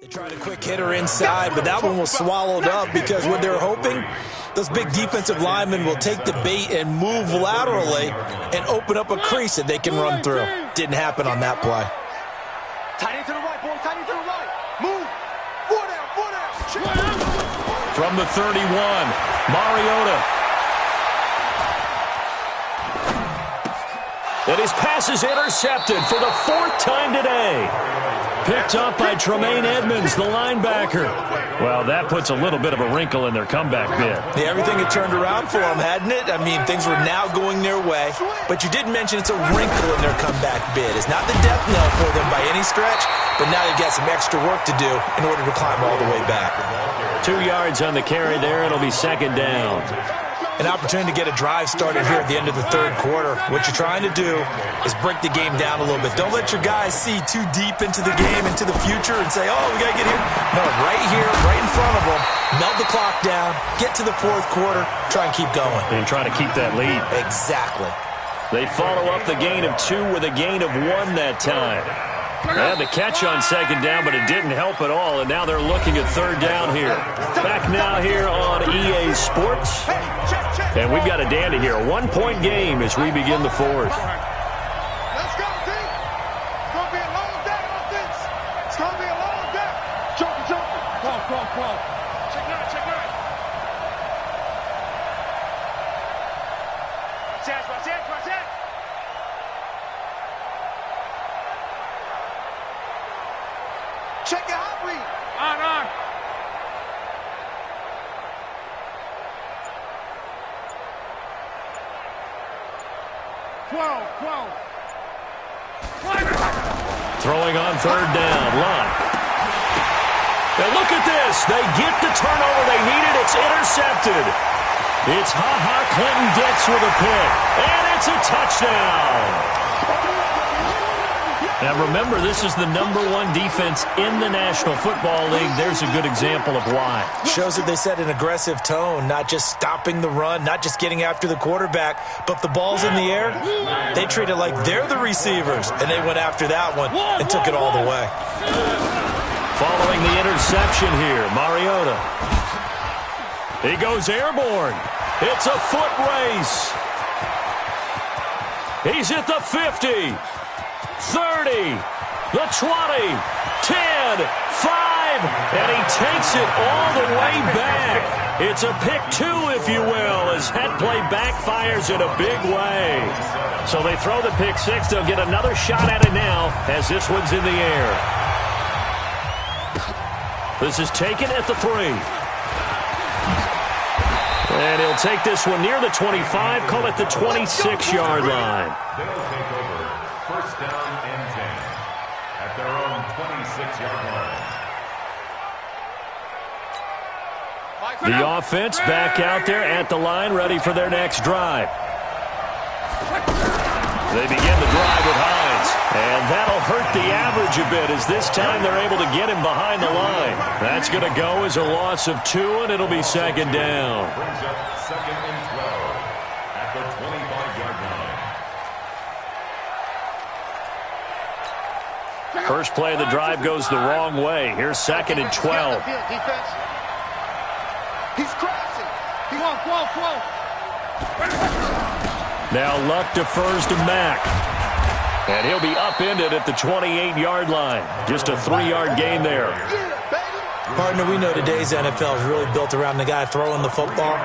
They tried a quick hitter inside, but that one was swallowed up because what they're hoping, those big defensive linemen will take the bait and move laterally and open up a crease that they can run through. Didn't happen on that play. Tight end to the right, boy. Tight end to the right. Move. Four down, four down. From the 31, Mariota. And his pass is intercepted for the fourth time today. Picked up by Tremaine Edmonds, the linebacker. Well, that puts a little bit of a wrinkle in their comeback bid. Yeah, everything had turned around for them, hadn't it? I mean, things were now going their way. But you did mention it's a wrinkle in their comeback bid. It's not the death knell for them by any stretch, but now they've got some extra work to do in order to climb all the way back. 2 yards on the carry there. It'll be second down. An opportunity to get a drive started here at the end of the third quarter. What you're trying to do is break the game down a little bit. Don't let your guys see too deep into the game, into the future, and say, oh, we got to get here. No, right here, right in front of them, melt the clock down, get to the fourth quarter, try and keep going. And try to keep that lead. Exactly. They follow up the gain of 2 with a gain of 1 that time. They had the catch on second down, but it didn't help at all, and now they're looking at third down here. Back now here on EA Sports. And we've got a dandy here. A 1-point game as we begin the fourth. Let's go, team. It's going to be a long day on this. It's going to be a long day. Jump. Call. Check it out. Watch that. Check your hot read. On. 12. Throwing on third down. Luck. Now look at this. They get the turnover they needed. It's intercepted. It's Clinton Dix with a pick. And it's a touchdown. Now remember, this is the #1 defense in the National Football League. There's a good example of why. Shows that they set an aggressive tone, not just stopping the run, not just getting after the quarterback, but if the ball's in the air, they treat it like they're the receivers, and they went after that one and took it all the way. Following the interception here, Mariota. He goes airborne. It's a foot race. He's at the 50. 30, the 20, 10, 5, and he takes it all the way back. It's a pick 2, if you will, as that play backfires in a big way. So they throw the pick 6. They'll get another shot at it now as this one's in the air. This is taken at the 3. And he'll take this one near the 25, call it the 26-yard line. First down and 10 at their own 26-yard line. The offense back out there at the line, ready for their next drive. They begin the drive with Hines, and that'll hurt the average a bit as this time they're able to get him behind the line. That's going to go as a loss of 2, and it'll be second down. Brings up second and 12 at the 25-yard line. First play of the drive goes the wrong way. Here's second and 12. He's crashing. Whoa. Now Luck defers to Mack. And he'll be upended at the 28-yard line. Just a 3-yard gain there. Partner, we know today's NFL is really built around the guy throwing the football.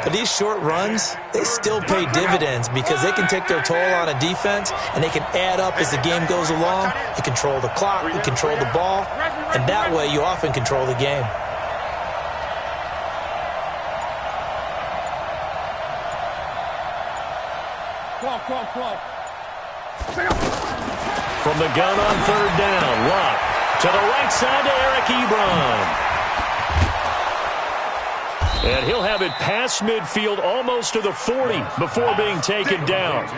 But these short runs, they still pay dividends because they can take their toll on a defense and they can add up as the game goes along. You control the clock, you control the ball, and that way you often control the game. From the gun on third down, Luck to the right side to Eric Ebron. And he'll have it past midfield almost to the 40 before being taken down.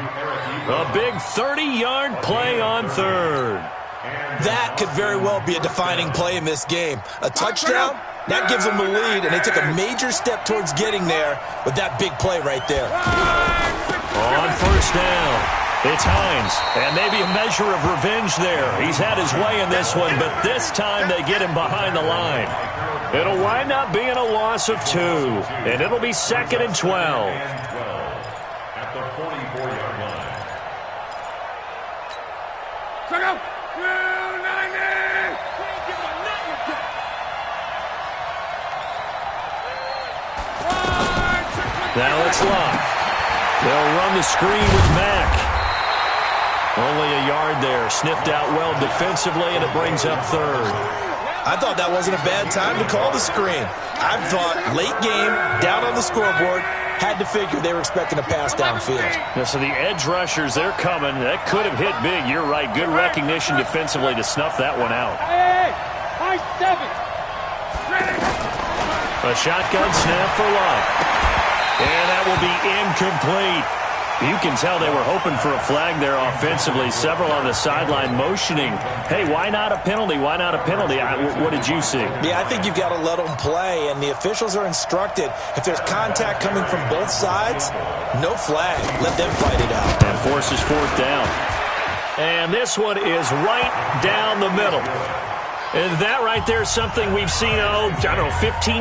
A big 30-yard play on third. That could very well be a defining play in this game. A touchdown, that gives them the lead, and they took a major step towards getting there with that big play right there. On first down, It's Hines, and maybe a measure of revenge there. He's had his way in this one, but this time they get him behind the line. It'll wind up being a loss of 2, and it'll be 2nd and 12. At the 44-yard line. Check out. Now it's Locke. They'll run the screen with Mack. Only a yard there. Sniffed out well defensively, and it brings up 3rd. I thought that wasn't a bad time to call the screen. I thought late game, down on the scoreboard, had to figure they were expecting a pass downfield. Now, so the edge rushers, they're coming. That could have hit big. You're right. Good recognition defensively to snuff that one out. Hey, high 7. A shotgun snap for Locke. And that will be incomplete. You can tell they were hoping for a flag there offensively. Several on the sideline motioning, hey, why not a penalty? Why not a penalty? What did you see? Yeah, I think you've got to let them play, and the officials are instructed, if there's contact coming from both sides, no flag. Let them fight it out. And forces 4th down. And this one is right down the middle. And that right there is something we've seen, 15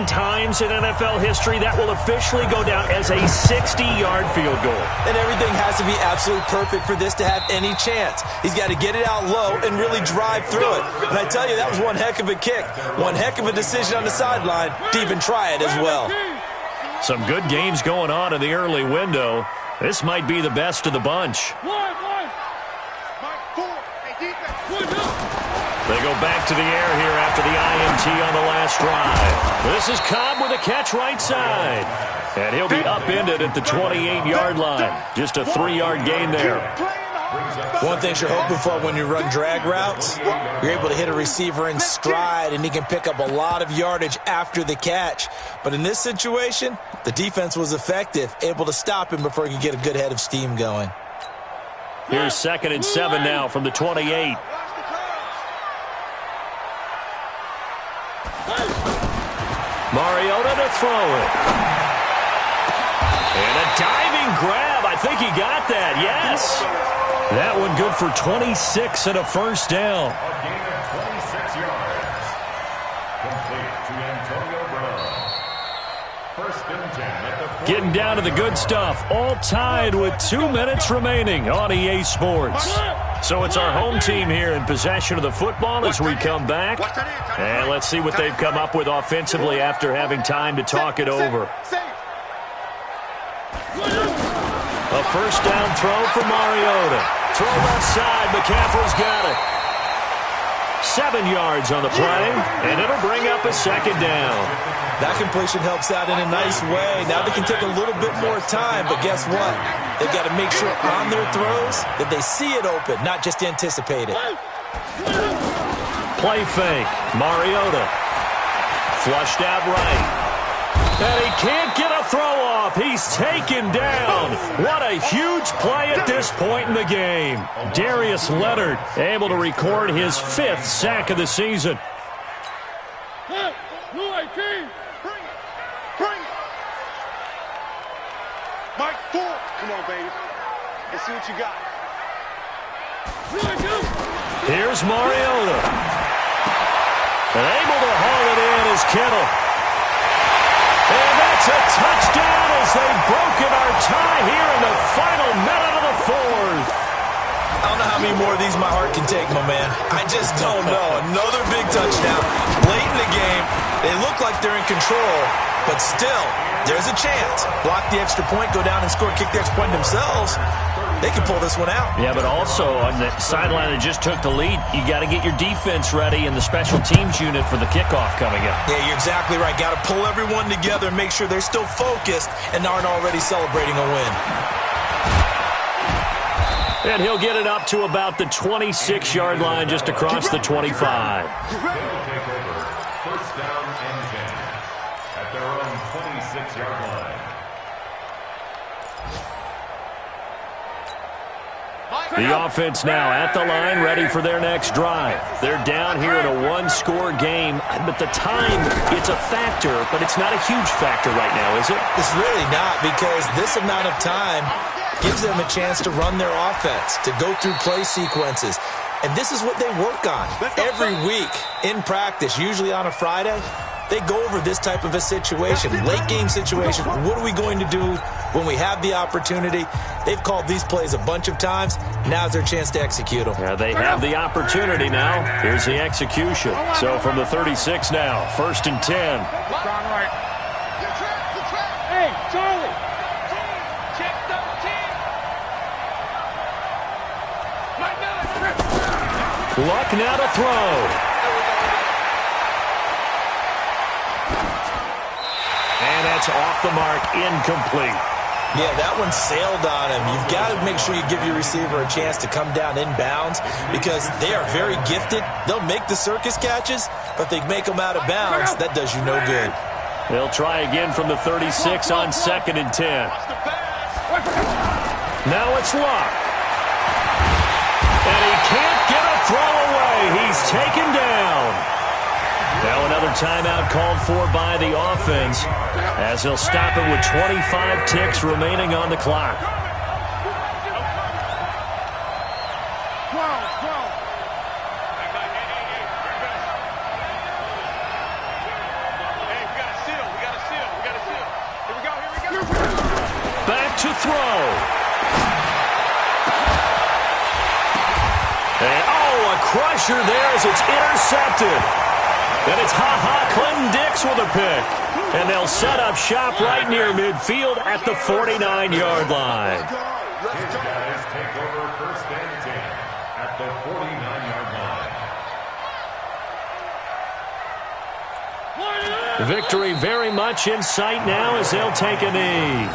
times in NFL history. That will officially go down as a 60-yard field goal. And everything has to be absolutely perfect for this to have any chance. He's got to get it out low and really drive through it. And I tell you, that was one heck of a kick. One heck of a decision on the sideline to even try it as well. Some good games going on in the early window. This might be the best of the bunch. They go back to the air here after the INT on the last drive. This is Cobb with a catch right side. And he'll be upended at the 28-yard line. Just a 3-yard gain there. One thing you're hoping for when you run drag routes, you're able to hit a receiver in stride, and he can pick up a lot of yardage after the catch. But in this situation, the defense was effective, able to stop him before he could get a good head of steam going. Here's 2nd and 7 now from the 28. Mariota to throw it. And a diving grab. I think he got that. Yes. That one good for 26 and a 1st down. A gain of 26 yards. Complete to Antonio Brown. 1st and 10 at the 40. Getting down to the good stuff. All tied with 2 minutes remaining on EA Sports. So it's our home team here in possession of the football as we come back. And let's see what they've come up with offensively after having time to talk it over. A 1st down throw for Mariota. Throw left side. McCaffrey's got it. 7 yards on the play, and it'll bring up a 2nd down. That completion helps out in a nice way. Now they can take a little bit more time, but guess what? They've got to make sure on their throws that they see it open, not just anticipate it. Play fake. Mariota. Flushed out right. And he can't get a throw off. He's taken down. What a huge play at this point in the game. Darius Leonard able to record his 5th sack of the season. Mike, 4. Come on, baby. Let's see what you got. Here's Mariota. And able to haul it in is Kittle. And that's a touchdown as they've broken our tie here in the final minute of the 4th. I don't know how many more of these my heart can take, my man. I just don't know. Another big touchdown. Late in the game, they look like they're in control, but still, there's a chance. Block the extra point, go down and score, kick the extra point themselves. They can pull this one out. Yeah, but also on the sideline that just took the lead, you got to get your defense ready and the special teams unit for the kickoff coming up. Yeah, you're exactly right. Got to pull everyone together and make sure they're still focused and aren't already celebrating a win. And he'll get it up to about the 26-yard line just across the 25. They'll take over 1st down and 10 at their own 26-yard line. The offense now at the line, ready for their next drive. They're down here in a 1-score game, but the time, it's a factor, but it's not a huge factor right now, is it? It's really not, because this amount of time, gives them a chance to run their offense, to go through play sequences. And this is what they work on every week in practice, usually on a Friday. They go over this type of a situation, late game situation. What are we going to do when we have the opportunity? They've called these plays a bunch of times. Now's their chance to execute them. Yeah, they have the opportunity now. Here's the execution. So from the 36 now, 1st and 10. Hey, Charlie. Luck now to throw. And that's off the mark, incomplete. Yeah, that one sailed on him. You've got to make sure you give your receiver a chance to come down inbounds because they are very gifted. They'll make the circus catches, but they make them out of bounds. That does you no good. They'll try again from the 36 on 2nd and 10. Now it's Luck. And he can't get a throw away. He's taken down. Now another timeout called for by the offense as he'll stop it with 25 ticks remaining on the clock. Back to throw. And a crusher there as it's intercepted. And it's Clinton Dix with a pick. And they'll set up shop right near midfield at the 49-yard line. His guys take over 1st and 10 at the 49-yard line. Victory very much in sight now as they'll take a knee.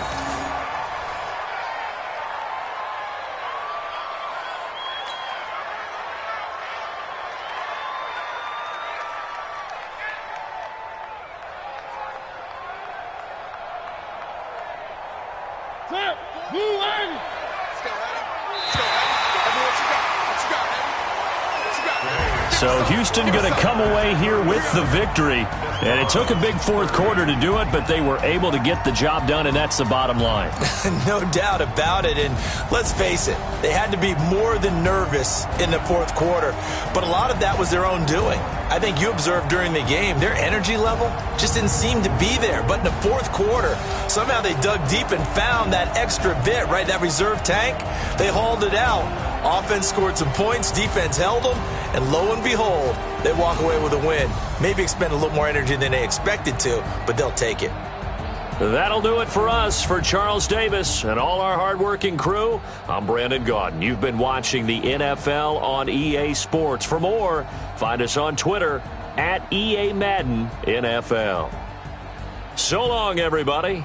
So Houston going to come away here with the victory. And it took a big 4th quarter to do it, but they were able to get the job done, and that's the bottom line. No doubt about it. And let's face it, they had to be more than nervous in the 4th quarter. But a lot of that was their own doing. I think you observed during the game, their energy level just didn't seem to be there. But in the 4th quarter, somehow they dug deep and found that extra bit, right, that reserve tank. They hauled it out. Offense scored some points, defense held them, and lo and behold, they walk away with a win. Maybe expend a little more energy than they expected to, but they'll take it. That'll do it for us. For Charles Davis and all our hardworking crew, I'm Brandon Gaudin. You've been watching the NFL on EA Sports. For more, find us on Twitter at EA Madden NFL. So long, everybody.